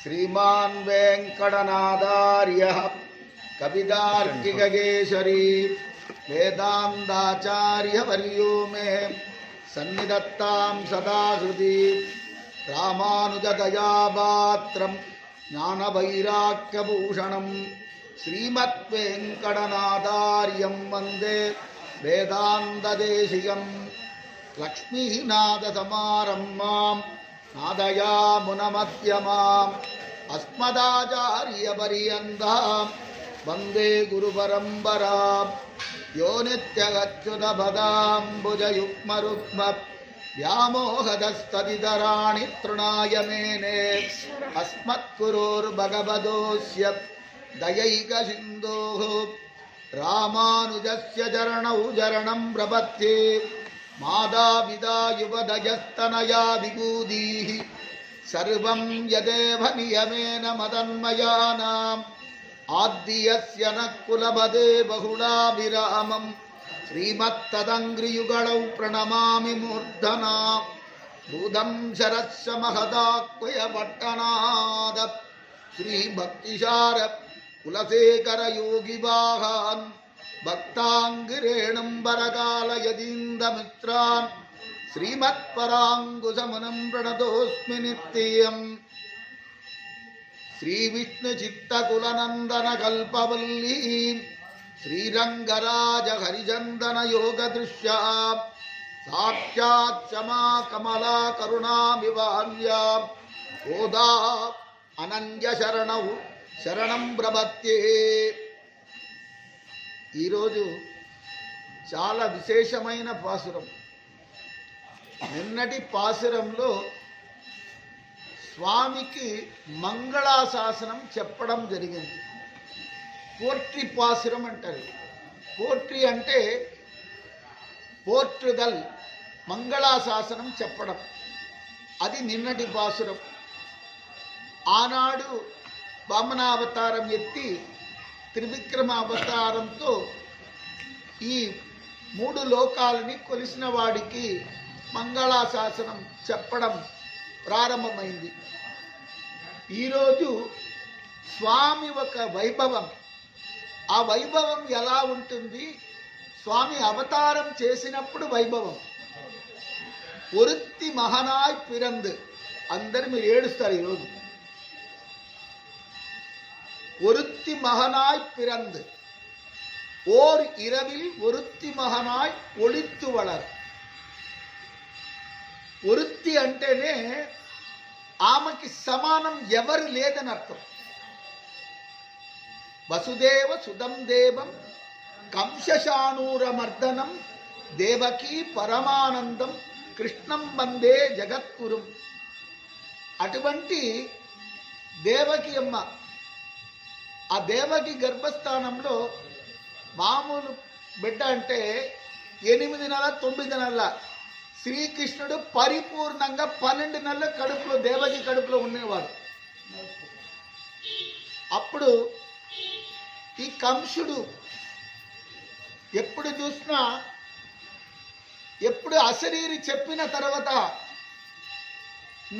श्रीमान् वेंकटनाथार्यः कवितार्किककेसरी वेदान्ताचार्यवर्यो मे सन्निधत्तां सदा हृदि रामानुजदयापात्रं ज्ञानवैराग्यभूषणं श्रीमद्वेंकटनाथार्यं वन्दे वेदान्तदेशिकं लक्ष्मीनाथसमारम्भां नादयामुनमध्यमाम् अस्मदाचार्यपर्यन्तां वन्दे गुरुपरम्पराम् यो नित्यगच्युतपदाम्बुजयुग्मरुग्म व्यामोहदस्तदितराणि तृणाय मेने अस्मद्गुरोर्भगवतोऽस्य दयैकसिन्धोः रामानुजस्य चरणौ चरणं प्रपद्ये मातापिता युवदयस्तनया विभूतिः सर्वं यदेव नियमेन मदन्मयानाम् आद्यस्य न कुलपदे बहुलाभिरामं श्रीमत्तदङ्घ्रियुगलौ प्रणमामि मूर्धना भूतं शरस्य महदाक्वयपट्टनाद श्रीभक्तिसार कुलशेखर योगिवाहान् भक्ताङ्गिरेणुम्बरकालयतीन्द्रमित्रान् श्रीमत्पराङ्कुशमुनिं प्रणतोऽस्मि नित्यम् श्रीविष्णुचित्तकुलनन्दनकल्पवल्ली श्रीरङ्गराजहरिचन्दनयोगदृश्या साक्षात् क्षमा कमला करुणामिवान्या गोदा अनन्यशरणौ శరణం ప్రపత్యే. ఈరోజు చాలా విశేషమైన పాసురం. నిన్నటి పాసురంలో స్వామికి మంగళాశాసనం చెప్పడం జరిగింది. పోట్రి పాసురం అంటారు. పోట్రి అంటే పోర్టుగల్, మంగళాశాసనం చెప్పడం, అది నిన్నటి పాసురం. ఆనాడు వామనావతారం ఎత్తి త్రివిక్రమ అవతారంతో ఈ మూడు లోకాలని కొలిసిన వాడికి మంగళాశాసనం చెప్పడం ప్రారంభమైంది. ఈరోజు స్వామి ఒక వైభవం, ఆ వైభవం ఎలా ఉంటుంది, స్వామి అవతారం చేసినప్పుడు వైభవం. ఒరుత్తి మహనాయ్ పిరంద్, అందరు మీరు ఏడుస్తారు ఈరోజు. ஒருத்தி மகனாய் பிறந்து ஓர் இரவில் ஒருத்தி మహనాయ్ ఒళిత్తు వళర్. ఒరుత్తి అంటేనే ఆమెకి సమానం ఎవరు లేదని అర్థం. వసుదేవ సుతం దేవం కంసశానూరమర్దనం దేవకీ పరమానందం కృష్ణం వందే జగద్గురుం. అటువంటి దేవకి అమ్మ, ఆ దేవకి గర్భస్థానంలో మామూలు బిడ్డ అంటే 8 నెలల 9 నెలల శ్రీకృష్ణుడు పరిపూర్ణంగా 12 నెలల కడుపులో, దేవకి కడుపులో ఉండేవాడు. అప్పుడు ఈ కంసుడు ఎప్పుడు చూసినా, ఎప్పుడు అశరీరి చెప్పిన తర్వాత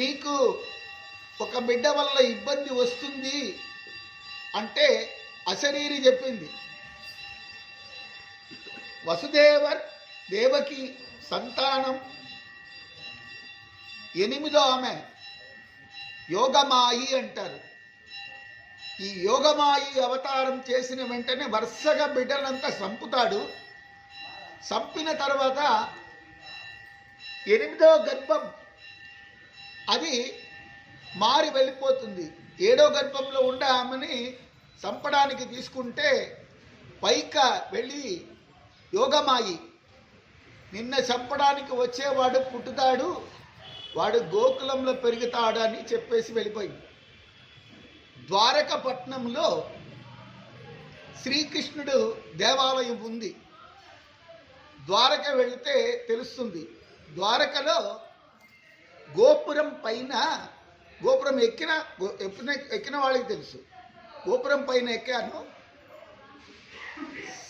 నీకు ఒక బిడ్డ వల్ల ఇబ్బంది వస్తుంది అంటే అశరీరి చెప్పింది. వసుదేవర్ దేవకి సంతానం 8వ ఆమె యోగమాయి అంటారు. ఈ యోగమాయి అవతారం చేసిన వెంటనే వరుసగా బిడ్డలంతా చంపుతాడు. చంపిన తర్వాత 8వ గర్భం అది మారి వెళ్ళిపోతుంది. 7వ గర్భంలో ఉండే ఆమెని చంపడానికి తీసుకుంటే పైక వెళ్ళి యోగమాయి, నిన్న చంపడానికి వచ్చేవాడు పుట్టుతాడు, వాడు గోకులంలో పెరుగుతాడు అని చెప్పేసి వెళ్ళిపోయింది. ద్వారకపట్నంలో శ్రీకృష్ణుడు దేవాలయం ఉంది. ద్వారక వెళితే తెలుస్తుంది. ద్వారకలో గోపురం పైన, గోపురం ఎక్కిన వాళ్ళకి తెలుసు, గోపురం పైన ఎక్కాను.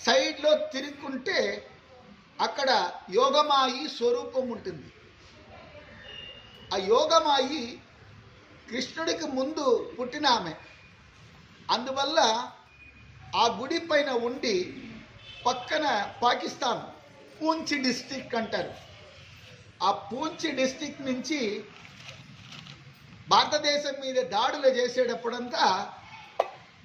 సైడ్లో తిరుక్కుంటే అక్కడ యోగమాయి స్వరూపం ఉంటుంది. ఆ యోగమాయి కృష్ణుడికి ముందు పుట్టిన ఆమె. అందువల్ల ఆ గుడి పైన ఉండి పక్కన పాకిస్తాన్ పూంచ్ డిస్టిక్ అంటారు. ఆ పూంచ్ డిస్టిక్ నుంచి భారతదేశం మీద దాడులు చేసేటప్పుడంతా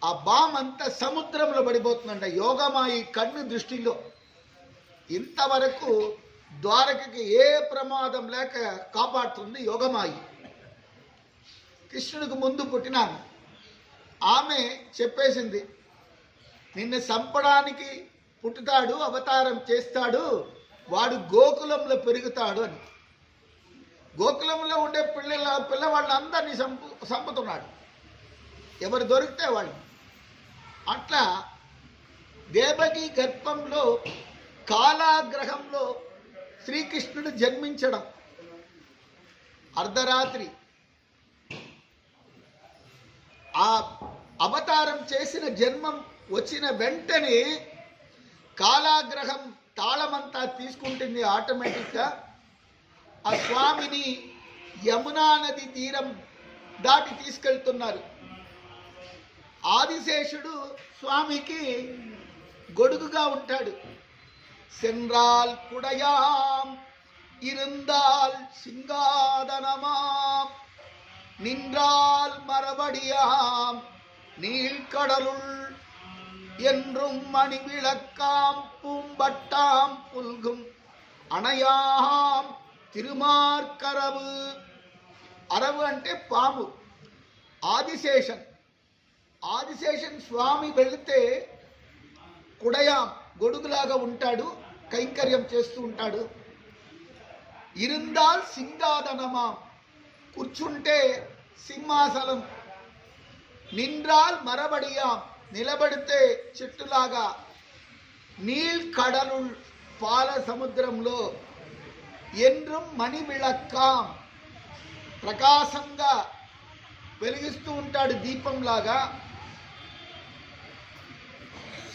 ఆ బాంబ్ అంతా సముద్రంలో పడిపోతుందంట. యోగమాయి కన్ను దృష్టిలో ఇంతవరకు ద్వారకకి ఏ ప్రమాదం లేక కాపాడుతుంది యోగమాయి. కృష్ణుడికి ముందు పుట్టినాను. ఆమె చెప్పేసింది, నిన్ను చంపడానికి పుట్టుతాడు, అవతారం చేస్తాడు, వాడు గోకులంలో పెరుగుతాడు అని. గోకులంలో ఉండే పిల్లవాళ్ళందరినీ చంపుతున్నాడు, ఎవరు దొరికితే వాళ్ళు. అట్లా దేవకి గర్భంలో కాలాగ్రహంలో శ్రీకృష్ణుడు జన్మించడం, అర్ధరాత్రి ఆ అవతారం చేసిన జన్మం వచ్చిన వెంటనే కాలాగ్రహం తాళమంతా తీసుకుంటుంది ఆటోమేటిక్గా. ఆ స్వామిని యమునా నది తీరం దాటి తీసుకెళ్తున్నారు. ఆదిశేషుడు స్వామికి గొడుగుగా ఉంటాడు. సెన్రాల్ కుడయాం ఇరుందాల్ సింగాదనమాం நின்றால் மரபடியாம் நீழ்கடலுள் என்றும் மணி விளக்காம் பூம்பட்டாம் புல்கும் அணையாம் తిరుమార్కరవు. అరవు అంటే పాము. ఆదిశేషన్ స్వామి వెళితే కుడయాం గొడుగులాగా ఉంటాడు, కైంకర్యం చేస్తూ ఉంటాడు. ఇరుందాల్ సింగాదనమా కూర్చుంటే సింహాసనం, నిండ్రాల్ మరబడియాం నిలబడితే చెట్టులాగా, నీల్ కడలు పాల సముద్రంలో, ఎండ్రం మణి విళక్కాం ప్రకాశంగా వెలిగిస్తూ ఉంటాడు దీపంలాగా.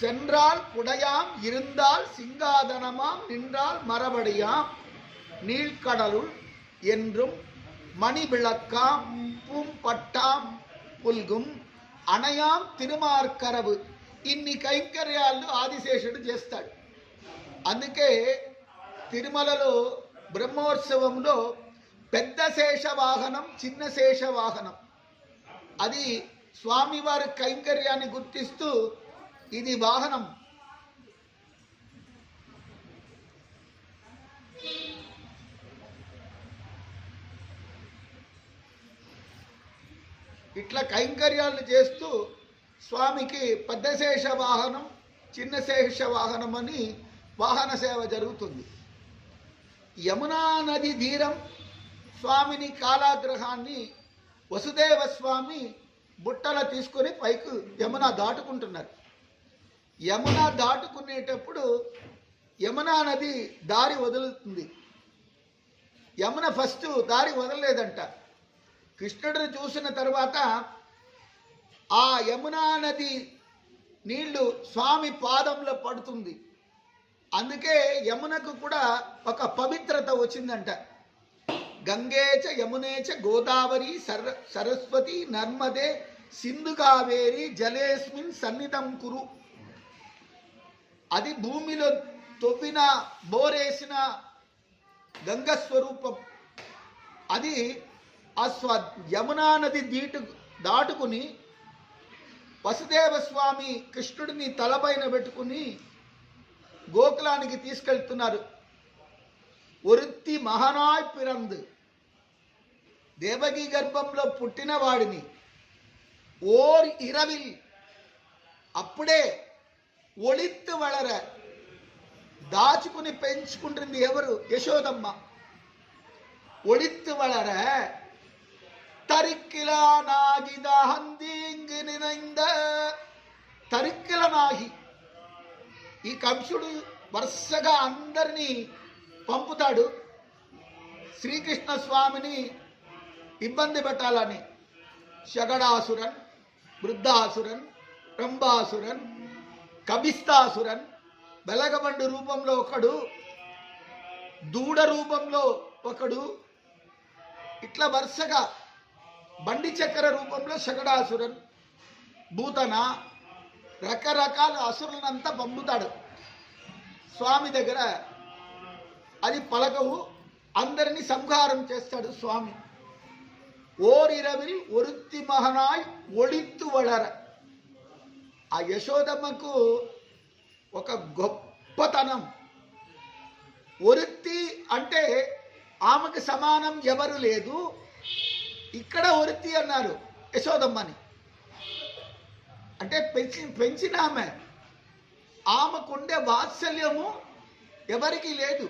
சென்றால் குடையாம் இருந்தால் சிங்காதனமாம் நின்றால் மரபடியாம் நீழ்கடலுள் என்றும் మణి విళక్కాం పూంపట్టాం పుల్గుం అనయాం తిరుమార్కరవు. ఇన్ని కైంకర్యాలు ఆదిశేషుడు చేస్తాడు. అందుకే తిరుమలలో బ్రహ్మోత్సవంలో పెద్ద శేష వాహనం, చిన్న శేష వాహనం, అది స్వామివారి కైంకర్యాన్ని గుర్తిస్తూ ఇది వాహనం. ఇట్లా కైంకర్యాలు చేస్తూ స్వామికి పెద్ద శేష వాహనం, చిన్న శేష వాహనం అని వాహన సేవ జరుగుతుంది. యమునా నది తీరం స్వామిని కాలాగ్రహాన్ని వసుదేవ స్వామి బుట్టల తీసుకొని పైకి యమున దాటుకుంటున్నారు. యమున దాటుకునేటప్పుడు యమునా నది దారి వదులుతుంది. యమున ఫస్ట్ దారి వదలలేదంట. కృష్ణుడిని చూసిన తర్వాత ఆ యమునా నది నీళ్లు స్వామి పాదంలో పడుతుంది. అందుకే యమునకు కూడా ఒక పవిత్రత వచ్చిందంట. గంగేచ యమునేచ గోదావరి సరస్వతి నర్మదే సింధు కావేరి జలేస్మిన్ సన్నిధం కురు. అది భూమిలో తొవ్విన బోరేసిన గంగ స్వరూపం. అది ఆ యమునా నది దాటుకుని వసుదేవ స్వామి కృష్ణుడిని తలపైన పెట్టుకుని గోకులానికి తీసుకెళ్తున్నారు. ఒరుత్తి మహానాయ్ పిరంద్, దేవకి గర్భంలో పుట్టిన వాడిని ఓర్ ఇరవిల్ అప్పుడే ఒళిత్తు వళర దాచుకుని పెంచుకుంటుంది ఎవరు? యశోదమ్మ. ఒళిత్తు వళర తరిక్కిలా నాగిద హందీంగి నినైంద తరిక్కిల నాగి. ఈ కంసుడు వరుసగా అందరినీ పంపుతాడు శ్రీకృష్ణ స్వామిని ఇబ్బంది పెట్టాలని. షగడాసురన్, వృద్ధాసురన్, రంభాసురన్, కబిస్తాసురన్, బెలగబండు రూపంలో ఒకడు, దూడ రూపంలో ఒకడు, ఇట్లా వరుసగా బండి చక్ర రూపంలో శకడాసురన్, భూతన, రకరకాల అసురులనంతా పంపుతాడు స్వామి దగ్గర. అది పలకవు, అందరినీ సంహారం చేస్తాడు స్వామి. ఓరిరవిల్ ఒరుత్తి మహనాయ్ ఒళిత్తు వళర. ఆ యశోదమ్మకు ఒక గొప్పతనం. ఒరుత్తి అంటే ఆమెకు సమానం ఎవరు లేదు. ఇక్కడ ఒరుత్తి అన్నారు యశోదమ్మని, అంటే పెంచిన ఆమెకుండే వాత్సల్యము ఎవరికి లేదు.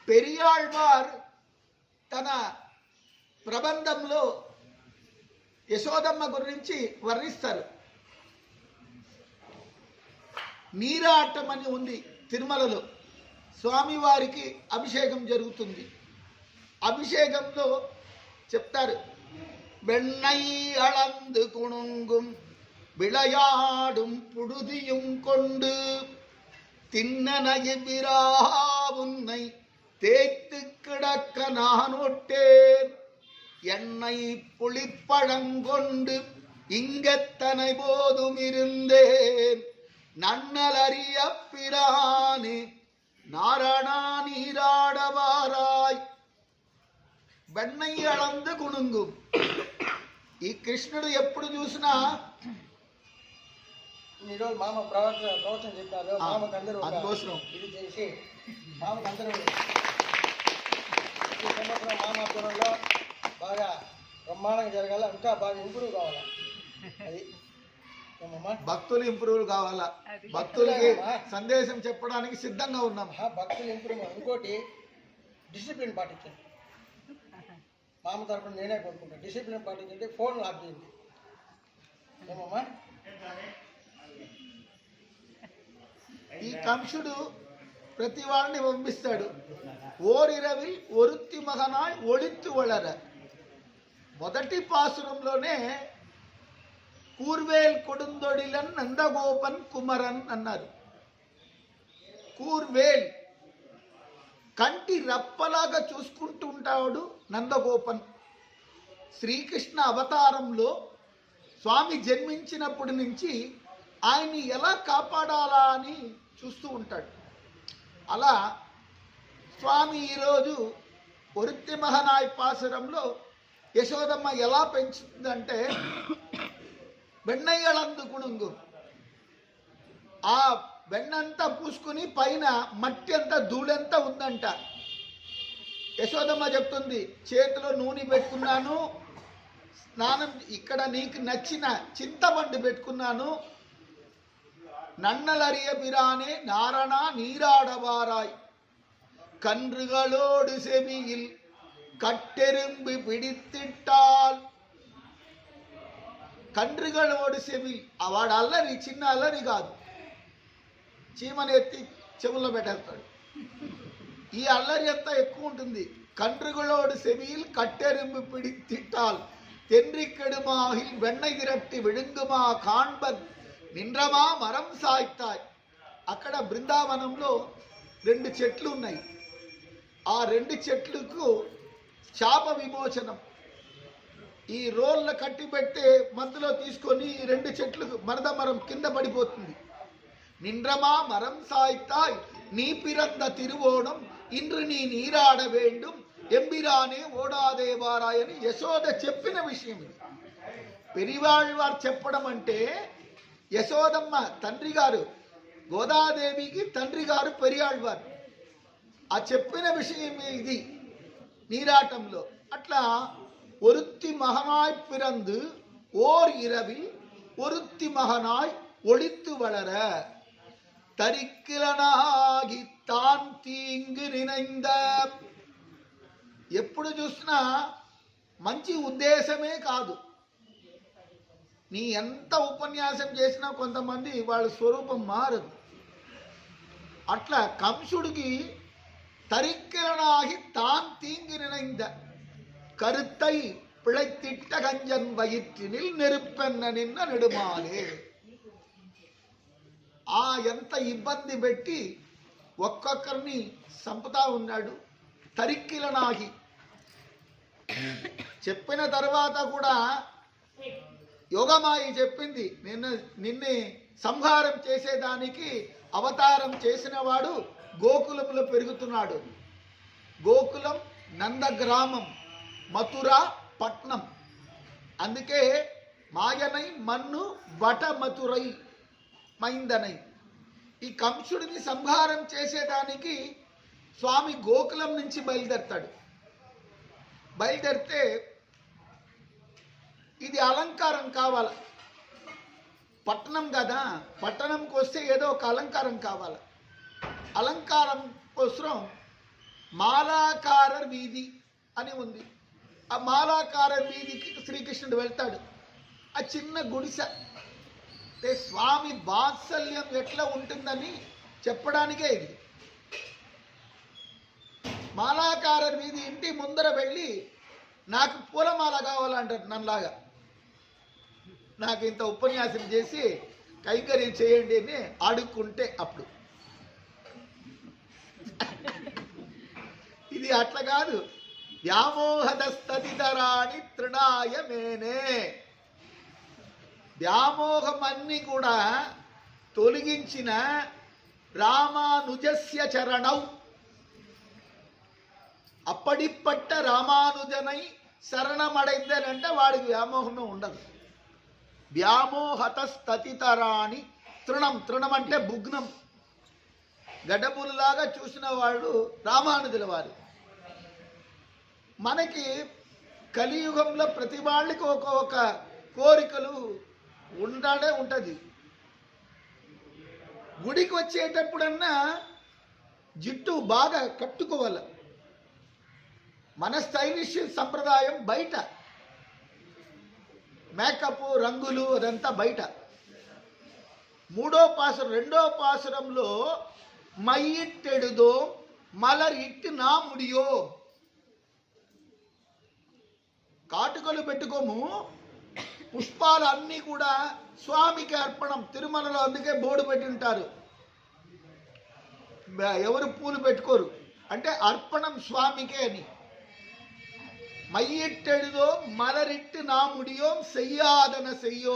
పెరియాళ్వార్ తన ప్రబంధంలో యశోదమ్మ గురించి వర్ణిస్తారు. నీరాటం అని ఉంది తిరుమలలో, స్వామివారికి అభిషేకం జరుగుతుంది. అభిషేకంలో చెప్తారు, వెన్నై అళందు కుణుంగుం విళయాడుం పుడుదియుం కొండు తిన్ననయ విరావున్నై தேய்த்து கிடக்க நானொட்டேன் என்னை புளிப்பழங்கொண்டு இங்கத்தனை போதும் இருந்தேன் நன்னலறிய பிரானே நாரணா நீராடவாராய். వెన్నై అళందు కుణుంగుం. ఈ కృష్ణుడు ఎప్పుడు చూసినా ఈరోజు మామ ప్రవచనం చెప్పారు. మామకందరూ ఇది చేసి మామకందరూ ఈ సంవత్సరం మామాపురంలో బాగా బ్రహ్మాండంగా జరగాల, ఇంకా బాగా ఇంప్రూవ్ కావాలా. అది భక్తులు ఇంప్రూవ్ కావాలా, భక్తులకి సందేశం చెప్పడానికి సిద్ధంగా ఉన్నాం. భక్తులు ఇంప్రూవ్. ఇంకోటి డిసిప్లిన్ పాటించండి. మామ తరపున నేనే కోరుకుంటాను, డిసిప్లిన్ పాటించండి. ఫోన్ ఆఫ్ చేయండి. ఏమమ్మా, ఈ కంసుడు ప్రతి వాడిని పంపిస్తాడు. ఓరిరవి ఒరుత్తి మహనాయ్ ఒళిత్తు వళర. మొదటి పాసురంలోనే కూర్వేల్ కొడుందొడిలన్ నందగోపన్ కుమరన్ అన్నారు. కూర్వేల్ కంటి రప్పలాగా చూసుకుంటూ ఉంటాడు నందగోపన్. శ్రీకృష్ణ అవతారంలో స్వామి జన్మించినప్పటి నుంచి ఆయన్ని ఎలా కాపాడాలా అని చూస్తూ ఉంటాడు. అలా స్వామి ఈరోజు ఒరుత్తి మహనాయ్ పాసురంలో యశోదమ్మ ఎలా పెంచుతుందంటే, వెన్నయ్యలందు కుణుంగు, ఆ వెన్నంతా పూసుకుని పైన మట్టి అంతా ధూళంతా ఉందంట. యశోదమ్మ చెప్తుంది, చేతిలో నూనె పెట్టుకున్నాను, స్నానం ఇక్కడ నీకు నచ్చిన చింతపండు పెట్టుకున్నాను, நன்னலறிய பிரானே நாரணா நீராடவாராய் கன்றுகளோடு செவியில் கட்டெரும்பு பிடித்திட்டால். కండ్రుగలోడు సెవి, వాడు అల్లరి చిన్న అల్లరి కాదు, చీమని ఎత్తి చెవుల్లో పెట్టేస్తాడు. ఈ అల్లరి అంతా ఎక్కువ ఉంటుంది. కండ్రుగలోడు సెవిயில் కట్టెరుంబు పిడితిట్టాల్ தென்றிக்கெடுமாகில் வெண்ணை திரட்டி விழுங்குமா காண்பன் నిండ్రమా మరం సాయితాయ్. అక్కడ బృందావనంలో 2 చెట్లు ఉన్నాయి. ఆ 2 చెట్లకు శాప విమోచనం. ఈ రోళ్ళ కట్టి పెట్టే మధ్యలో తీసుకొని 2 చెట్లకు మరదమరం కింద పడిపోతుంది. నిండ్రమా మరం సాయితాయ్ నీ పిరంద తిరువోణం ఇంద్రు నీ నీరాడ వేండం ఎంబిరానే ఓడాదేవారాయ్ అని యశోద చెప్పిన విషయం ఇది. పెరివాళ్వారు చెప్పడం అంటే, యశోదమ్మ తండ్రి గారు గోదాదేవికి తండ్రి గారు పెరియాళ్వారు. ఆ చెప్పిన విషయం ఇది నీరాటంలో. అట్లా ఒరుత్తి మహనాయ్ పిరందు ఓర్ ఇరవి ఒరుత్తి మహనాయ్ ఒళిత్తు వళర తరిక్కిలనాగి తాన్ తీంగు నినైంద. ఎప్పుడు చూసినా మంచి ఉద్దేశమే కాదు. నీ ఎంత ఉపన్యాసం చేసినా కొంతమంది వాళ్ళ స్వరూపం మారదు. అట్లా కంసుడికి తరిక్కిలనాగి తాన్ తీంగి నినైంద కరుత్తై పిழைத்திட்ட கஞ்சன் வயிற்றினில் நெருப்பென்ன నిన్న నెడుమాలే. ఆ ఎంత ఇబ్బంది పెట్టి ఒక్కొక్కరిని చంపుతా ఉన్నాడు. తరిక్కిలనాగి చెప్పిన తర్వాత కూడా యోగమాయి చెప్పింది, నిన్ను సంహారం చేసేదానికి అవతారం చేసిన వాడు గోకులంలో పెరుగుతున్నాడు. గోకులం నందగ్రామం, మథుర పట్నం. అందుకే మాయనై మన్ను వట మథురై మైందనై. ఈ కంసుడిని సంహారం చేసేదానికి స్వామి గోకులం నుంచి బయలుదేరతాడు. బయలుదేరితే ఇది అలంకారం కావాలి. పట్టణం కదా, పట్టణంకి వస్తే ఏదో ఒక అలంకారం కావాలి. అలంకారం కోసం మాలాకార వీధి అని ఉంది. ఆ మాలాకార వీధికి శ్రీకృష్ణుడు వెళ్తాడు. ఆ చిన్న గుడిసె అంటే స్వామి వాత్సల్యం ఎట్లా ఉంటుందని చెప్పడానికే ఇది. మాలాకార వీధి ఇంటి ముందర వెళ్ళి నాకు పూలమాల కావాలంటారు. నన్నలాగా నాకు ఇంత ఉపన్యాసం చేసి కైంకర్యం చేయండి అని అడుక్కుంటే అప్పుడు ఇది అట్లా కాదు. వ్యామోహదస్తదితరాణి తృణాయ మేనే. వ్యామోహమన్నీ కూడా తొలగించిన రామానుజస్య చరణౌ. అప్పటిప్పట్ట రామానుజనై శరణమడైందనంటే వాడికి వ్యామోహమే ఉండదు. వ్యామోహతస్తతితరాణి తృణం. తృణం అంటే భుగ్నం, గడ్డపుల్లాగా చూసిన వాళ్ళు రామానుజుల వారు. మనకి కలియుగంలో ప్రతి వాళ్ళకి ఒక కోరికలు ఉంటుంది. గుడికి వచ్చేటప్పుడన్నా జిట్టు బాగా కట్టుకోవాలి. మన స్టైలిష్ సంప్రదాయం బయట, మేకప్ రంగులు అదంతా బయట. రెండో పాసురంలో మైయిట్టెడుదో మలర్ ఇట్టి నా ముడియో. కాటుకలు పెట్టుకోము, పుష్పాలు అన్నీ కూడా స్వామికి అర్పణం. తిరుమలలో అందుకే బోర్డు పెట్టి ఉంటారు, ఎవరు పూలు పెట్టుకోరు అంటే అర్పణం స్వామికే అని. మైయిట్టెడుదో మలరిట్టి నా ముడియో సెయ్యాదన సెయ్యో.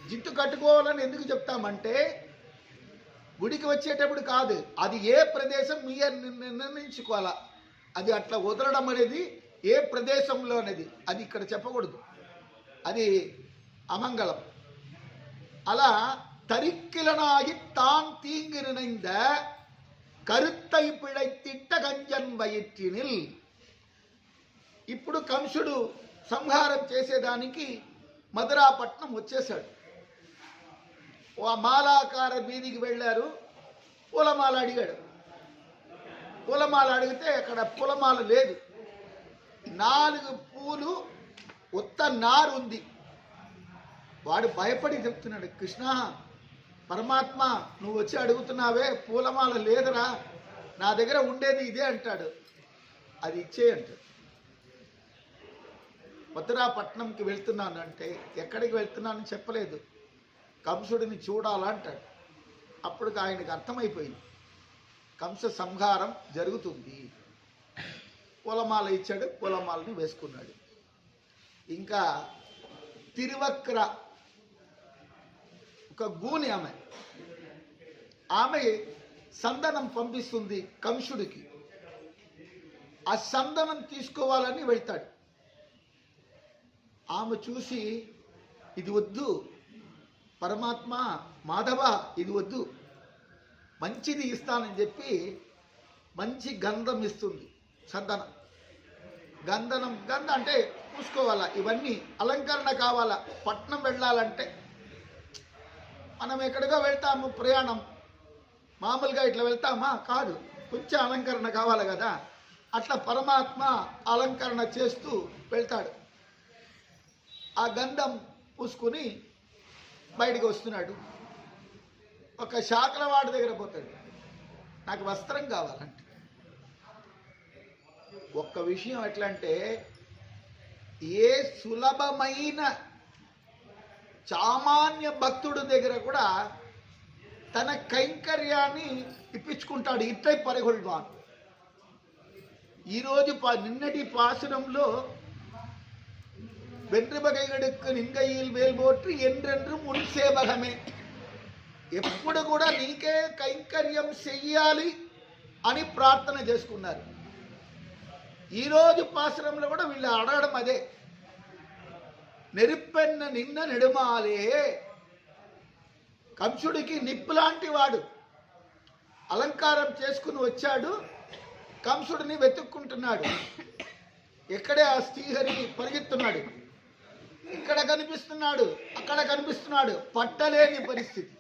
జిట్టు కట్టుకోవాలని ఎందుకు చెప్తామంటే గుడికి వచ్చేటప్పుడు కాదు, అది ఏ ప్రదేశం మీరు నిర్ణయించుకోవాలా. అది అట్లా వదలడం అనేది ఏ ప్రదేశంలో అనేది అది ఇక్కడ చెప్పకూడదు, అది అమంగళం. అలా తరిక్కిలనాగి తాన్ తీంగిరినైంద కరుత్తై పిழைத்திட்ட கஞ்சன் வயிற்றினில். ఇప్పుడు కంసుడు సంహారం చేసేదానికి మధురాపట్నం వచ్చేశాడు. ఆ మాలాకార వీధికి వెళ్ళారు. పూలమాల అడిగాడు. పూలమాల అడిగితే అక్కడ పూలమాల లేదు. 4 పూలు ఉత్త నారు ఉంది. వాడు భయపడి చెప్తున్నాడు, కృష్ణ పరమాత్మ నువ్వు వచ్చి అడుగుతున్నావే, పూలమాల లేదురా, నా దగ్గర ఉండేది ఇదే అంటాడు. అది ఇచ్చే అంటాడు. మధురాపట్నంకి వెళ్తున్నాను అంటే ఎక్కడికి వెళ్తున్నానని చెప్పలేదు, కంసుడిని చూడాలంటాడు. అప్పుడు ఆయనకు అర్థమైపోయింది కంస సంహారం జరుగుతుంది. పూలమాల ఇచ్చాడు, పూలమాలని వేసుకున్నాడు. ఇంకా తిరువక్ర ఒక గూని ఆమె సందనం పంపిస్తుంది కంసుడికి. ఆ సందనం తీసుకోవాలని వెళ్తాడు. ఆమె చూసి ఇది వద్దు పరమాత్మ, మాధవ ఇది వద్దు, మంచిది ఇస్తానని చెప్పి మంచి గంధం ఇస్తుంది. సందనం గంధం అంటే పూసుకోవాలా, ఇవన్నీ అలంకరణ కావాలా. పట్నం వెళ్ళాలంటే మనం ఎక్కడికో వెళ్తాము, ప్రయాణం మామూలుగా ఇట్లా వెళ్తామా కాదు, కొంచెం అలంకరణ కావాలి కదా. అట్లా పరమాత్మ అలంకరణ చేస్తూ వెళ్తాడు. ఆ గంధం పూసుకుని బయటికి వస్తున్నాడు. ఒక శాకలవాడి దగ్గర పోతాడు, నాకు వస్త్రం కావాలంటే. ఒక్క విషయం ఎట్లా అంటే, ఏ సులభమైన సామాన్య భక్తుడి దగ్గర కూడా తన కైంకర్యాన్ని ఇప్పించుకుంటాడు. ఇట్లై పరిగొల్వాన్ ఈరోజు నిన్నటి పాసురంలో வென்று பகைகளுக்கு நின்கையில் வேல் போற்றி என்றென்றும் உன் సేవகమే, ఎప్పుడు కూడా నీకే కైంకర్యం చెయ్యాలి అని ప్రార్థన చేసుకున్నారు. ఈరోజు పాసురంలో కూడా వీళ్ళు అడగడం అదే, నెరుపెన్న నిన్న నెడుమాలే. కంసుడికి నిప్పు లాంటి వాడు అలంకారం చేసుకుని వచ్చాడు, కంసుడిని వెతుక్కుంటున్నాడు. ఎక్కడే ఆ శ్రీహరి పరిగెత్తున్నాడు, ఇక్కడ కనిపిస్తున్నాడు, అక్కడ కనిపిస్తున్నాడు, పట్టలేని పరిస్థితి.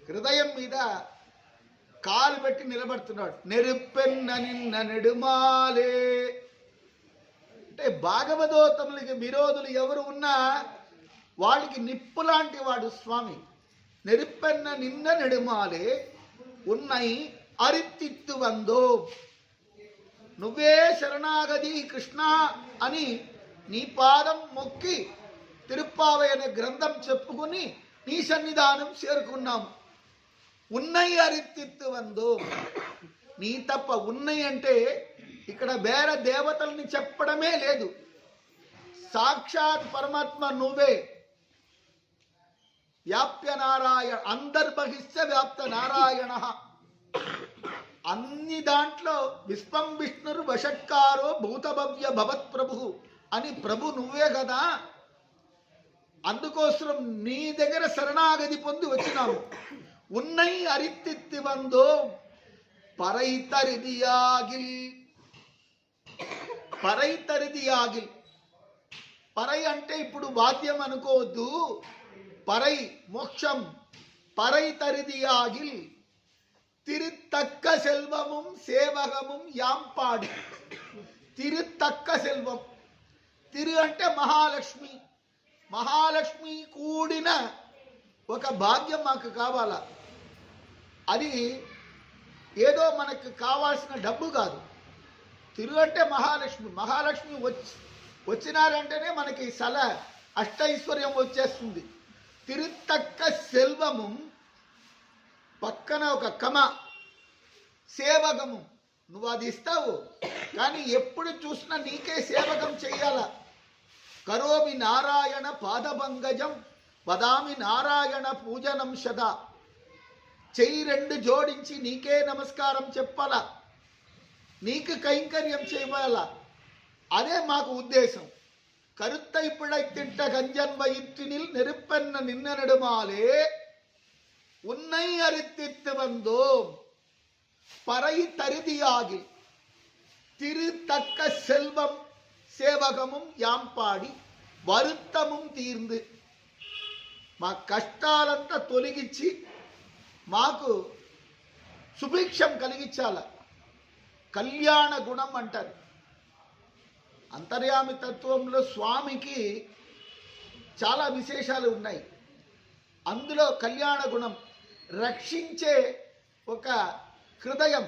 హృదయం మీద కాలు పెట్టి నిలబడుతున్నాడు. నెరుపెన్న నిన్న నెడుమాలే అంటే భాగవతోత్తములకి విరోధులు ఎవరు ఉన్నా వాళ్ళకి నిప్పు లాంటి వాడు స్వామి. నెరుపెన్న నిన్న నెడుమాలే ఉన్నై అరిత్తిత్తు వందో, నువ్వే శరణాగతి కృష్ణ అని నీ పాదం మొక్కి తిరుప్పావై అనే గ్రంథం చెప్పుకుని నీ సన్నిధానం చేరుకున్నాము. ఉన్నై అరిత్తిత్తు వందో, నీ తప్ప ఉన్నై అంటే ఇక్కడ వేరే దేవతల్ని చెప్పడమే లేదు, సాక్షాత్ పరమాత్మ నువ్వే. వ్యాప్య నారాయణ, అంతర్బహిష్య వ్యాప్త నారాయణ, అన్ని దాంట్లో విశ్వం విష్ణురు వషట్కారో భూతభవ్య భవత్ ప్రభు అని ప్రభు నువ్వే కదా. అందుకోసం నీ దగ్గర శరణాగతి పొంది వచ్చినాము. ఉన్నై అరిత్తిత్తి వందో పరైతరిదియాగిల్. పరైతరిదియాగిల్, పరై అంటే ఇప్పుడు వాద్యం అనుకోవద్దు, పరై మోక్షం. పరైతరిదియాగిల్ తిరుతక్క సెల్వముం సేవగముం యాంపాడి. తిరుతక్క సెల్వం, తిరు అంటే మహాలక్ష్మి, మహాలక్ష్మి కూడిన ఒక భాగ్యం మాకు కావాలా. అది ఏదో మనకు కావాల్సిన డబ్బు కాదు. తిరు అంటే మహాలక్ష్మి, మహాలక్ష్మి వచ్చినారంటేనే మనకి అష్టైశ్వర్యం వచ్చేస్తుంది. తిరుతక్క సెల్వము పక్కన ఒక కమ, సేవకము. నువ్వు అది ఇస్తావు కానీ ఎప్పుడు చూసినా నీకే సేవకం చెయ్యాల. కరోమి నారాయణ పాదభంగజం వదామి నారాయణ పూజనం సదా. చెయ్యి రెండు జోడించి నీకే నమస్కారం చెప్పాలా, నీకు కైంకర్యం చేయాల. అదే మాకు ఉద్దేశం. కరుత్తై పిழைத்திட்ட கஞ்சன் வயிற்றினில் நெருப்பென்ன நின்ன நெடுமாலே உன்னை அரித்தித்து வந்தோம் பறை தருதியாகி திருத்தக்க செல்வம் సేవకముం యాంపాడి వరుత్తముం తీర్ந்து. మా కష్టాలంతా తొలగించి మాకు సుభిక్షం కలిగించాల. కళ్యాణ గుణం అంటారు. అంతర్యామి తత్వంలో స్వామికి చాలా విశేషాలు ఉన్నాయి. అందులో కళ్యాణ గుణం, రక్షించే ఒక హృదయం,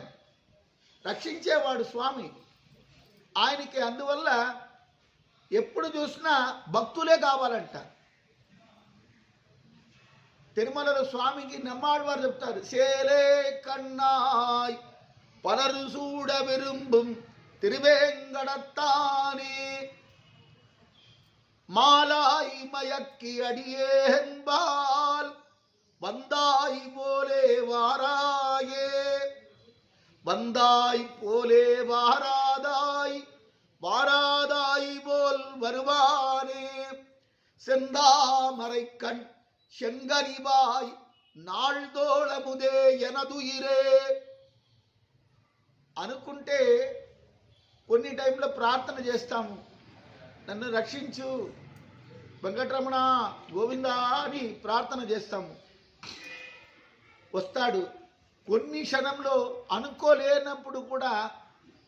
రక్షించేవాడు స్వామి. ఆయనకి అందువల్ల ఎప్పుడు చూసినా భక్తులే కావాలంట. తిరుమలలో స్వామికి నమ్మాళ్ళవారు చెప్తారు, సేలే కన్నాయ్ పలరు సూడ విరుంబుం తిరువేంగడత్తానే மாலாய் மயக்கி அடியேன்பால் வந்தாய் போலே வாராயே. வந்தாய் போலே வாராதாய், வாராதாய் போல் வருவானே. செந்தாமரை கண் செங்கனிவாய் నాళ్దోళముదే ఎనదుయిరే. అనుకుంటే కొన్ని టైంలో ప్రార్థన చేస్తాము, నన్ను రక్షించు వెంకటరమణ గోవిందా అని ప్రార్థన చేస్తాము. వస్తాడు. కొన్ని క్షణంలో అనుకోలేనప్పుడు కూడా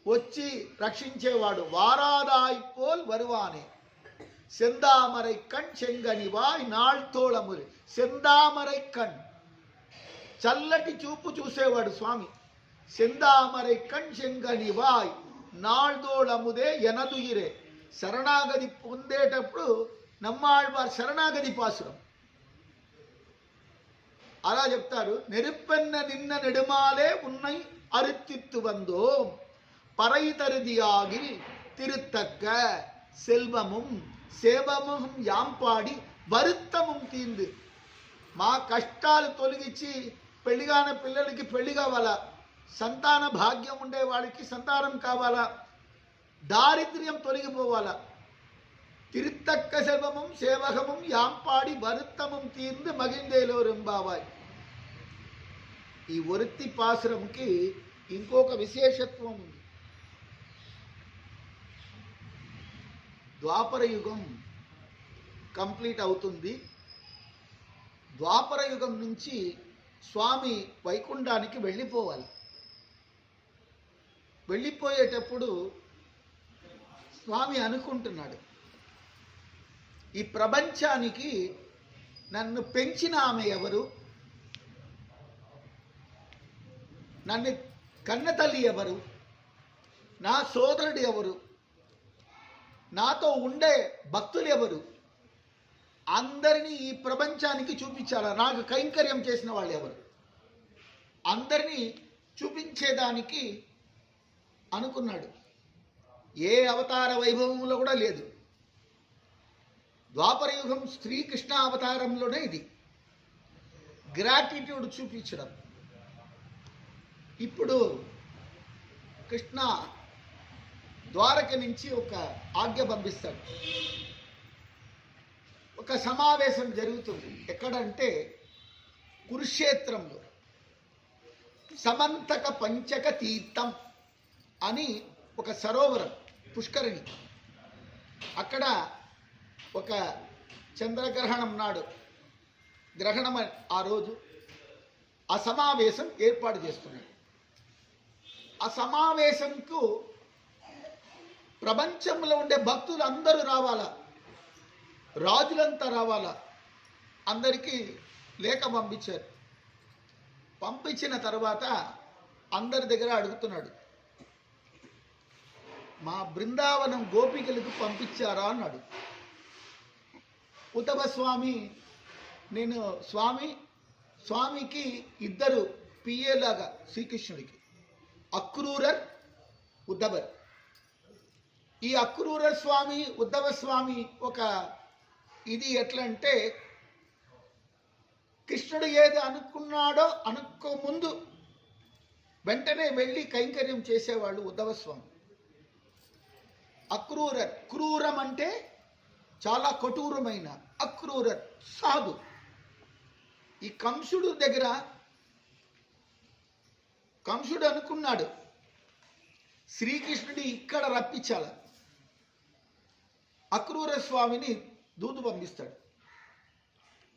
వచ్చి రక్షించేవాడు. వారాదాయి పోల్ వరువానే செந்தாமரை கண் செங்கனிவாய் నాళ్తోళములే. సెందామరై కణ్, చల్లటి చూపు చూసేవాడు స్వామి. செந்தாமரை கண் செங்கனிவாய் నాళ్దోళముదే ఎనదుయిరే. శరణాగతి పొందేటప్పుడు నమ్మాళ్వారు శరణాగతి పాసురం అలా చెప్తారు. నెరుపెన్న నిన్న నెడుమాలే ఉన్నై అరిత్తిత్తు వందో பறைதருதியாகில் திருத்தக்க செல்வமும் సేవముం యాంపాడి వరుత్తముం తీందు. మా కష్టాలు తొలగించి పెళ్లిగాన పిల్లలకి పెళ్లి కావాలా, సంతాన భాగ్యం ఉండే వాడికి సంతానం కావాలా, దారిద్ర్యం తొలగిపోవాలా. తిరుత్తక్క సెల్వముం సేవకముం యాంపాడి వరుత్తముం తీందు మగిందేలో రెంబావాయ్. ఈ వృత్తి పాసురంకి ఇంకొక విశేషత్వం ఉంది. ద్వాపర యుగం కంప్లీట్ అవుతుంది. ద్వాపర యుగం నుంచి స్వామి వైకుంఠానికి వెళ్ళిపోవాలి. వెళ్ళిపోయేటప్పుడు స్వామి అనుకుంటున్నాడు, ఈ ప్రపంచానికి నన్ను పెంచిన ఆమె ఎవరు, నన్ను కన్న తల్లి ఎవరు, నా సోదరుడు ఎవరు, నాతో ఉండే భక్తులు ఎవరు, అందరినీ ఈ ప్రపంచానికి చూపించాలా, నాకు కైంకర్యం చేసిన వాళ్ళు ఎవరు, అందరినీ చూపించేదానికి అనుకున్నాడు. ఏ అవతార వైభవంలో కూడా లేదు. ద్వాపర యుగం శ్రీకృష్ణ అవతారంలోనే ఇది గ్రాటిట్యూడ్ చూపించడం. ఇప్పుడు కృష్ణ ద్వారక నుంచి ఒక ఆజ్ఞ పంపిస్తాడు. ఒక సమావేశం జరుగుతుంది. ఎక్కడంటే కురుక్షేత్రంలో సమంతక పంచక తీర్థం అని ఒక సరోవరం, పుష్కరిణి. అక్కడ ఒక చంద్రగ్రహణం నాడు, గ్రహణం ఆ రోజు ఆ సమావేశం ఏర్పాటు చేస్తున్నాడు. ఆ సమావేశంకు ప్రపంచంలో ఉండే భక్తులు అందరూ రావాలా, రాజులంతా రావాలా. అందరికీ లేఖ పంపించారు. పంపించిన తర్వాత అందరి దగ్గర అడుగుతున్నాడు, మా బృందావనం గోపికలకు పంపించారా అన్నాడు. ఉద్ధవ స్వామి, నేను స్వామికి ఇద్దరు పిఏలాగా శ్రీకృష్ణుడికి, అక్రూరర్, ఉద్ధవర్. ఈ అక్రూరర్ స్వామి, ఉద్ధవ స్వామి ఒక ఇది ఎట్లా అంటే, కృష్ణుడు ఏది అనుకున్నాడో అనుకో ముందు వెంటనే వెళ్ళి కైంకర్యం చేసేవాడు ఉద్ధవ స్వామి. అక్రూరర్, క్రూరం అంటే చాలా కఠోరమైన, అక్రూరర్ సాధు. ఈ కంసుడు దగ్గర కంసుడు అనుకున్నాడు శ్రీకృష్ణుడి ఇక్కడ రప్పించాల. అక్రూర స్వామిని దూదు పంపిస్తాడు.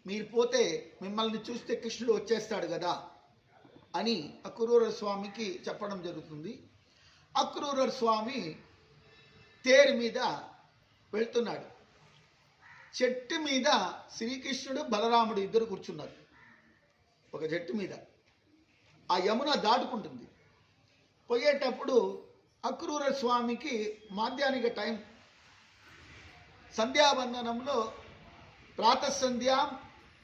మీరు పోతే మిమ్మల్ని చూస్తే కృష్ణుడు వచ్చేస్తాడు కదా అని అక్రూర స్వామికి చెప్పడం జరుగుతుంది. అక్రూర స్వామి తేరు మీద వెళ్తున్నాడు. చెట్టు మీద శ్రీకృష్ణుడు బలరాముడు ఇద్దరు కూర్చున్నారు. ఒక చెట్టు మీద ఆ యమున దాటుకుంటుంది. పోయేటప్పుడు అక్రూర స్వామికి మాధ్యానిక టైం, సంధ్యావందనంలో ప్రాతఃసంధ్యాం,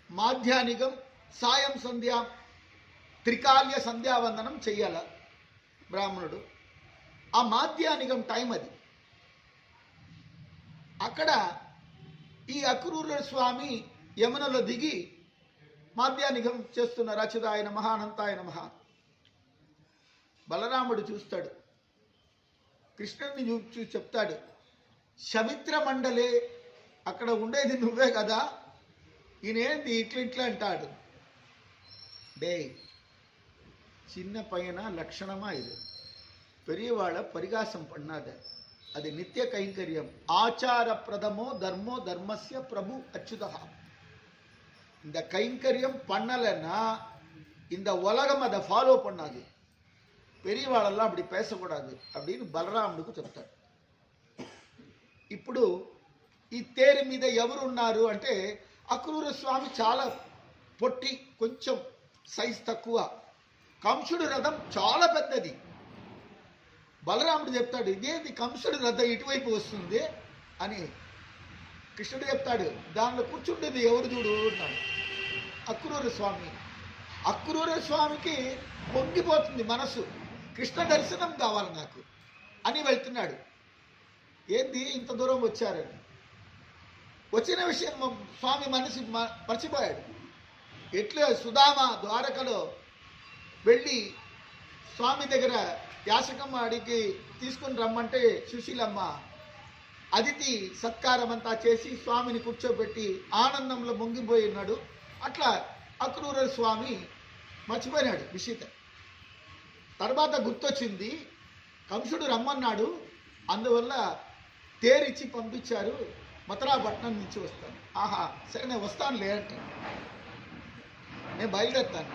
మాధ్యానికం, సాయం సంధ్యాం, త్రికాల్య సంధ్యావందనం చెయ్యాల బ్రాహ్మణుడు. ఆ మాధ్యానికం టైం అది. అక్కడ ఈ అక్రూర స్వామి యమునలో దిగి మాధ్యానికం చేస్తున్నారు. అచ్యుతాయ నమః, అనంతాయ నమః. బలరాముడు చూస్తాడు, కృష్ణుడిని చూసి చెప్తాడు, శమిత్ర మండలే, అక్కడ ఉండేది నువ్వే కదా, ఈయనేంది ఇట్లా అంటాడు. డే சின்ன பையனா லட்சணமா இது, பெரியவாளை பரிகாசம் பண்ணாத, அது நித்திய கைங்கரியம். ஆச்சார பிரதமோ தர்மோ தர்மஸ்ய பிரபு அச்சுதா. இந்த கைங்கரியம் பண்ணலைன்னா இந்த உலகம் அதை ஃபாலோ பண்ணாது, பெரியவாளெல்லாம் அப்படி பேசக்கூடாது அப்படின்னு బలరాముడికి చెప్తాడు. ఇప్పుడు ఈ తేరు మీద ఎవరు ఉన్నారు అంటే, అక్రూర స్వామి చాలా పొట్టి, కొంచెం సైజ్ తక్కువ. కంసుడు రథం చాలా పెద్దది. బలరాముడు చెప్తాడు, ఇదేంటి కంసుడు రథం ఇటువైపు వస్తుంది అని. కృష్ణుడు చెప్తాడు, దానిలో కూర్చుండేది ఎవరు చూడు అన్నాడు. అక్రూర స్వామి. అక్రూర స్వామికి పొంగిపోతుంది మనసు, కృష్ణ దర్శనం కావాలి నాకు. అని వెళ్తున్నాడు. ఏంది ఇంత దూరం వచ్చారని వచ్చిన విషయం స్వామి మనసు మర్చిపోయాడు. ఎట్లా సుధామ ద్వారకలో వెళ్ళి స్వామి దగ్గర యాచకమ్మ అడిగి తీసుకుని రమ్మంటే సుశీలమ్మ అతిథి సత్కారం అంతా చేసి స్వామిని కూర్చోబెట్టి ఆనందంలో ముంగిపోయి ఉన్నాడు. అట్లా అక్రూర స్వామి మర్చిపోయినాడు విషిత. తర్వాత గుర్తొచ్చింది, కంసుడు రమ్మన్నాడు, అందువల్ల తేరిచ్చి పంపించారు, మథురాపట్నం నుంచి వస్తాను. ఆహా సరే నేను వస్తాను లేదంటే నేను బయలుదేరుతాను.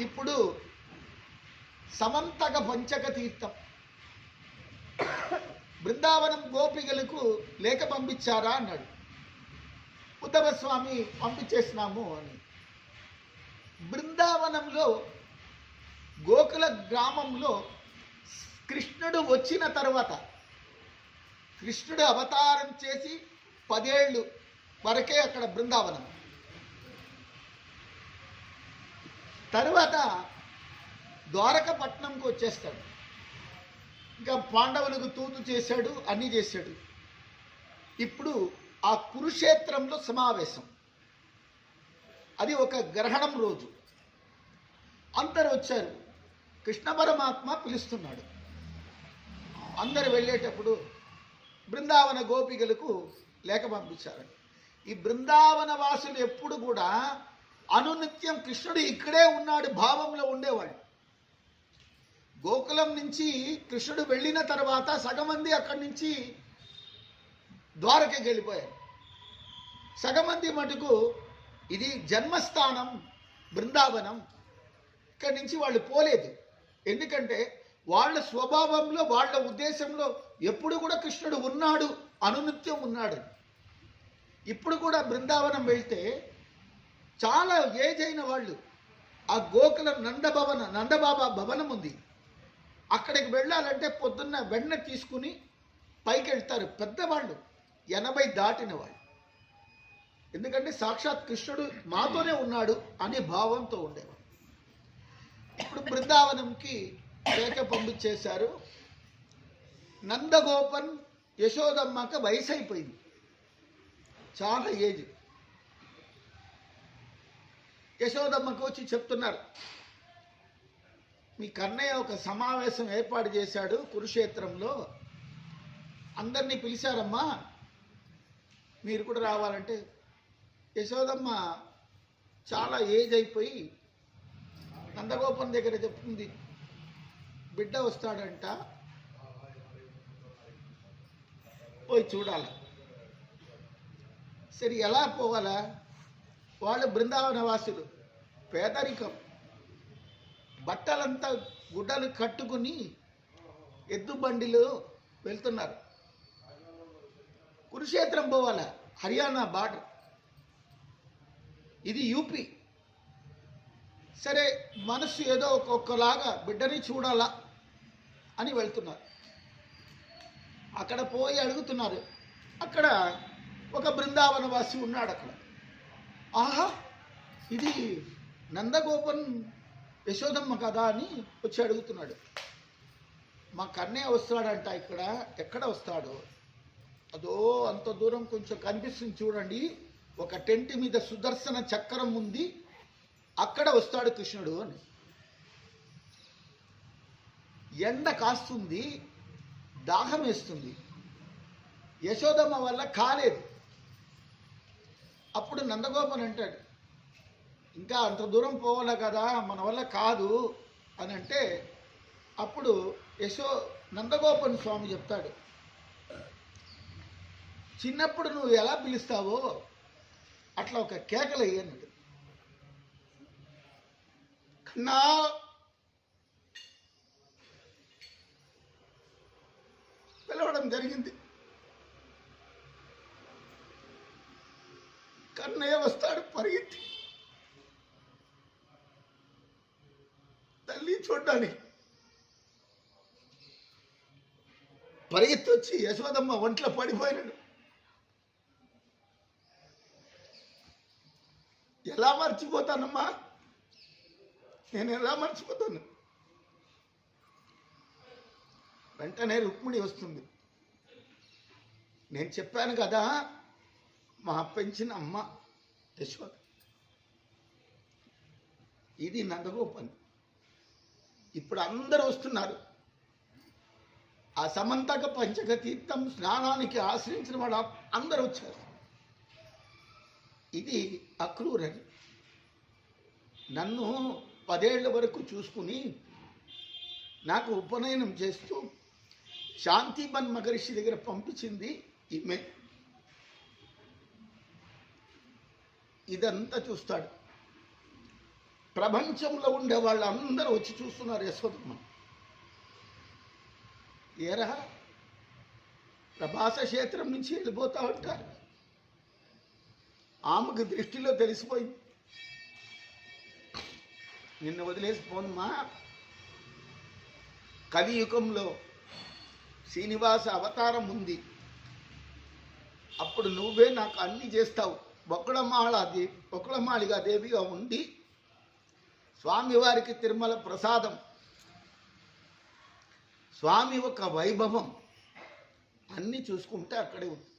ఇప్పుడు సమంతక పంచక తీర్థం బృందావనం గోపికలకు లేఖ పంపించారా అన్నాడు. ఉద్ధవ స్వామి పంపించేసినాము అని. బృందావనంలో గోకుల గ్రామంలో కృష్ణుడు వచ్చిన తర్వాత, కృష్ణుడు అవతారం చేసి 10 ఏళ్ళు వరకే అక్కడ బృందావనం. తర్వాత ద్వారకపట్నంకి వచ్చేస్తాడు. ఇంకా పాండవులకు తూతు చేశాడు, అన్నీ చేశాడు. ఇప్పుడు ఆ కురుక్షేత్రంలో సమావేశం. అది ఒక గ్రహణం రోజు. అందరు వచ్చారు. కృష్ణ పరమాత్మ పిలుస్తున్నాడు. అందరు వెళ్ళేటప్పుడు బృందావన గోపికలకు లేఖ పంపించారు. ఈ బృందావన వాసులు ఎప్పుడు కూడా అనునిత్యం కృష్ణుడు ఇక్కడే ఉన్నాడు భావంలో ఉండేవాడు. గోకులం నుంచి కృష్ణుడు వెళ్ళిన తర్వాత సగం మంది అక్కడి నుంచి ద్వారకకి వెళ్ళిపోయారు. సగం మంది మటుకు ఇది జన్మస్థానం బృందావనం, ఇక్కడి నుంచి వాళ్ళు పోలేదు. ఎందుకంటే వాళ్ళ స్వభావంలో వాళ్ళ ఉద్దేశంలో ఎప్పుడు కూడా కృష్ణుడు ఉన్నాడు, అనునిత్యం ఉన్నాడు. ఇప్పుడు కూడా బృందావనం వెళ్తే చాలా ఏజ్ అయిన వాళ్ళు ఆ గోకులం నందబాబా భవనం ఉంది, అక్కడికి వెళ్ళాలంటే పొద్దున్న వెన్న తీసుకుని పైకి వెళ్తారు. పెద్దవాళ్ళు 80 దాటిన వాళ్ళు. ఎందుకంటే సాక్షాత్ కృష్ణుడు మాతోనే ఉన్నాడు అనే భావంతో ఉండేవాడు. ఇప్పుడు బృందావనంకి లేఖ పంపించేశారు. నందగోపన్ యశోదమ్మకి వయసు అయిపోయింది, చాలా ఏజ్. యశోదమ్మకు వచ్చి చెప్తున్నారు, మీ కన్నయ్య ఒక సమావేశం ఏర్పాటు చేశాడు కురుక్షేత్రంలో, అందరినీ పిలిచారమ్మా, మీరు కూడా రావాలంటే. యశోదమ్మ చాలా ఏజ్ అయిపోయి నందగోపన్ దగ్గర చెప్తుంది, బిడ్డ వస్తాడంట, పోయి చూడాలి. సరే ఎలా పోవాలా? వాళ్ళు బృందావన వాసులు, పేదరికం, బట్టలంతా గుడ్డలు కట్టుకుని ఎద్దు బండిలో వెళ్తున్నారు. కురుక్షేత్రం పోవాలా, హర్యానా బార్డర్, ఇది యూపీ. సరే మనసు ఏదో ఒక్కొక్కలాగా బిడ్డని చూడాలా అని వెళ్తున్నారు. అక్కడ పోయి అడుగుతున్నారు. అక్కడ ఒక బృందావన వాసి ఉన్నాడు. అక్కడ ఆహా ఇది నందగోపన్ యశోదమ్మ కదా అని వచ్చి అడుగుతున్నాడు. మా కన్నయ్య వస్తాడంట, ఇక్కడ ఎక్కడ వస్తాడు? అదో అంత దూరం కొంచెం కనిపిస్తుంది చూడండి, ఒక టెంట్ మీద సుదర్శన చక్రం ఉంది, అక్కడ వస్తాడు కృష్ణుడు అని. ఎండ కాస్తుంది, దాహం వేస్తుంది, యశోదమ్మ వల్ల కాలేదు. అప్పుడు నందగోపన్ అంటాడు, ఇంకా అంత దూరం పోవాలా కదా, మన వల్ల కాదు అని అంటే, అప్పుడు నందగోపన్ స్వామి చెప్తాడు, చిన్నప్పుడు నువ్వు ఎలా పిలుస్తావో అట్లా ఒక కేకలు అయ్యన్నాడు. నా పిలవడం జరిగింది. కన్నయ్య వస్తాడు పరిగెత్తి తల్లి చూడ్డానికి. పరిగెత్తి వచ్చి యశోదమ్మ ఒంట్లో పడిపోయినాడు. ఎలా మర్చిపోతానమ్మా, నేను ఎలా మర్చిపోతాను? వెంటనే రుక్మిణి వస్తుంది. నేను చెప్పాను కదా మా పెంచిన అమ్మ యశోద, ఇది నందగోపన్. ఇప్పుడు అందరూ వస్తున్నారు. ఆ సమంతక పంచక తీర్థం స్నానానికి ఆశ్రయించిన వాడు అందరూ వచ్చారు. ఇది అక్రూరని నన్ను 10 ఏళ్ల వరకు చూసుకుని నాకు ఉపనయనం చేస్తూ శాంతిబన్ మహర్షి దగ్గర పంపించింది ఈమె. ఇదంతా చూస్తాడు. ప్రపంచంలో ఉండే వాళ్ళందరూ వచ్చి చూస్తున్నారు యశోదమ్మ. ఏరా ప్రభాస క్షేత్రం నుంచి వెళ్ళిపోతా ఉంటారు. ఆమెకు దృష్టిలో తెలిసిపోయింది, నిన్ను వదిలేసిపోనుమా, కలియుగంలో శ్రీనివాస అవతారం ఉంది, అప్పుడు నువ్వే నాకు అన్ని చేస్తావు. బొక్కలమాళిగా దేవిగా ఉండి స్వామివారికి తిరుమల ప్రసాదం, స్వామి ఒక వైభవం అన్నీ చూసుకుంటే అక్కడే ఉంది.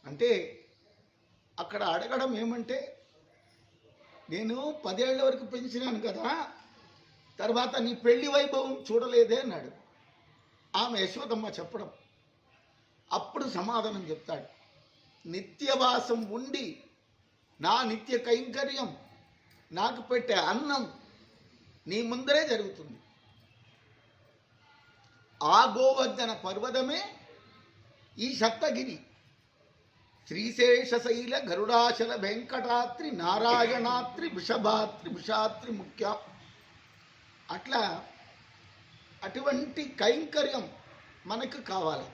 అంటే అక్కడ అడగడం ఏమంటే, నేను 10 ఏళ్ల వరకు పెంచినాను కదా, తర్వాత నీ పెళ్లి వైభవం చూడలేదే అన్నాడు. ఆమె యశోదమ్మ చెప్పడం, అప్పుడు సమాధానం చెప్తాడు. నిత్యవాసం ఉండి నా నిత్య కైంకర్యం, నాకు పెట్టే అన్నం నీ ముందరే జరుగుతుంది. ఆ గోవర్ధన పర్వతమే ఈ సప్తగిరి. శ్రీశేషశైల గరుడాచల వెంకటాద్రి నారాయణాద్రి వృషభాద్రి ముఖ్య. అట్లా అటువంటి కైంకర్యం మనకు కావాలి.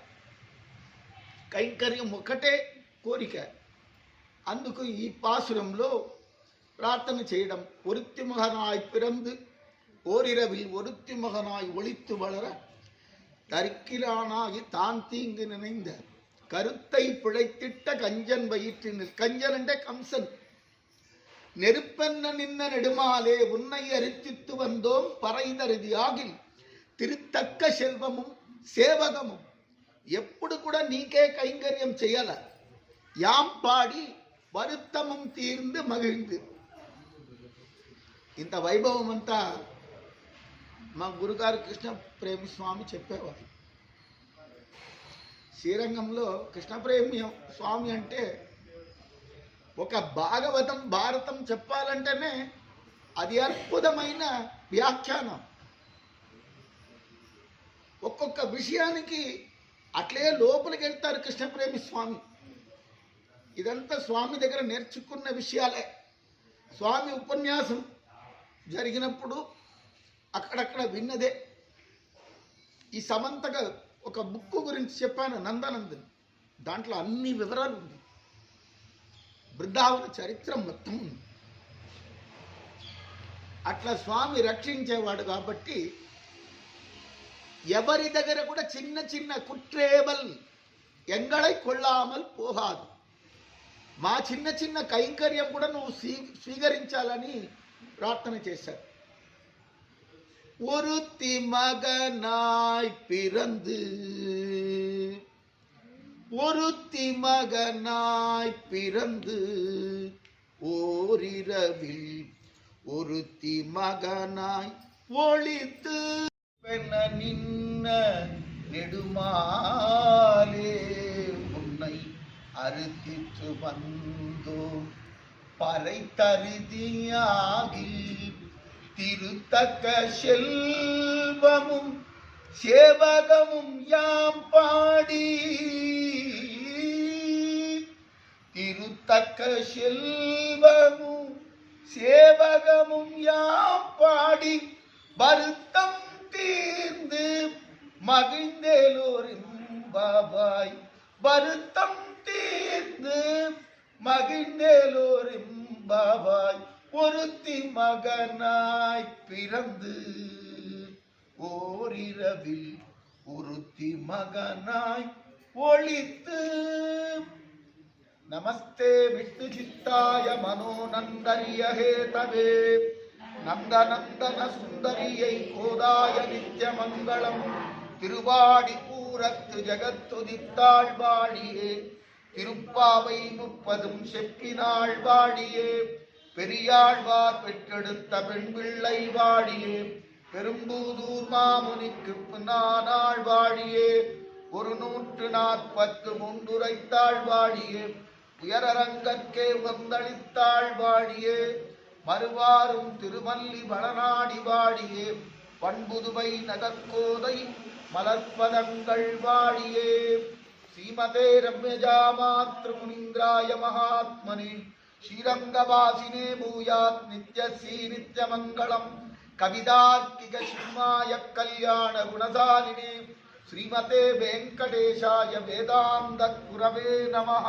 కైంకర్యం ఒకటే కోరిక. అందుకు ఈ పాసురంలో ప్రార్థన చేయడం. ఒరుత్తి మగనాయ్ పిరందు ఓరిరవిల్ ఒరుత్తి మగనాయ్ ఒళిత్తు వளர தரிக்கிலானாகி தான் தீங்கு நினைந்த கருத்தை பிழைத்திட்ட கஞ்சன் வயிற்றினில். கஞ்சன் అంటే కంసన్. நெருப்பென்ன நின்ன நெடுமாலே உன்னை அரித்தித்து வந்தோம் பறைதருதி ஆகில் తిరుత్తక్క శెల్వముం సేవగముం. ఎప్పుడు కూడా నీకే కైంకర్యం చేయాల. యాం పాడి వరుత్తమం తీర్ந்து మగిழ்ந்து. ఇంత వైభవం అంతా మా గురుగారు కృష్ణ ప్రేమి స్వామి చెప్పేవారు. శ్రీరంగంలో కృష్ణ ప్రేమి స్వామి అంటే ఒక భాగవతం భారతం చెప్పాలంటేనే అది అద్భుతమైన వ్యాఖ్యానం. ఒక్కొక్క విషయానికి అట్లే లోపలికి వెళ్తారు కృష్ణప్రేమి స్వామి. ఇదంతా స్వామి దగ్గర నేర్చుకున్న విషయాలే. స్వామి ఉపన్యాసం జరిగినప్పుడు అక్కడక్కడ విన్నదే. ఈ సమంతక ఒక బుక్ గురించి చెప్పాను, నందనందన్. దాంట్లో అన్ని వివరాలు ఉంది. బృందావన చరిత్ర మొత్తం ఉంది. అట్లా స్వామి రక్షించేవాడు కాబట్టి ఎవరి దగ్గర కూడా చిన్న చిన్న కుట్రేబల్ ఎంగళై కొల్లామల్ పోహాదు. మా చిన్న చిన్న కైంకర్యం కూడా నువ్వు స్వీకరించాలని ప్రార్థన చేశారు. ஒருத்தி மகனாய் பிறந்து ஒருத்தி மகனாய் பிறந்து ஓரிரவில் ஒருத்தி மகனாய் ஒளித்து பெண்ண நின்ன நெடுமாலே உன்னை அறுத்திற்று வந்தோம் பறை தருதியாகி திருத்தக்க செல்வமும் சேவகமும் யாம் பாடி. திருத்தக்க செல்வமும் சேவகமும் யாம் பாடி வருத்தம் தீர்ந்து மகிழ்ந்தேலோரிம்பாவாய். வருத்தம் தீர்ந்து மகிழ்ந்தேலோரிம்பாவாய். ஒருத்தி மகனாய் பிறந்து ஓரிரவில் ஒருத்தி மகனாய் ஒளித்து. நமஸ்தே விஷ்ணு சித்தாய மனோநந்தரிய ஹேதவே நந்தநந்தன சுந்தரியை கோதாய நித்யமங்கலம். திருவாடி பூரத்து ஜகத்துதித்தாள் வாழியே திருப்பாவை 30 செப்பினாள் வாழியே பெரியாழ்வார் பெற்றெடுத்த பெண் பிள்ளை வாழியே பெரும்பூதூர் மாமுனிக்கு நானாள் வாழியே 140 முன்றுரைத்தாள் வாழியே உயரரங்கற்கே வந்தளித்தாள் வாழியே மறுவாரும் திருமல்லி வளநாடி வாழியே பண்புதுவை நகர்கோதை மலர்ப்பதங்கள் வாழியே ஸ்ரீமதே ரம்யஜா மாத்ருமுனிந்திராய மகாத்மனே ஸ்ரீரங்கவாசினே பூயாத் நித்யஸ்ரீ நித்யமங்கலம் கவிதார்க்கிக சிம்மாய கல்யாண குணசாலினே ஸ்ரீமதே வெங்கடேஷாய வேதாந்த குரவே நமஹ.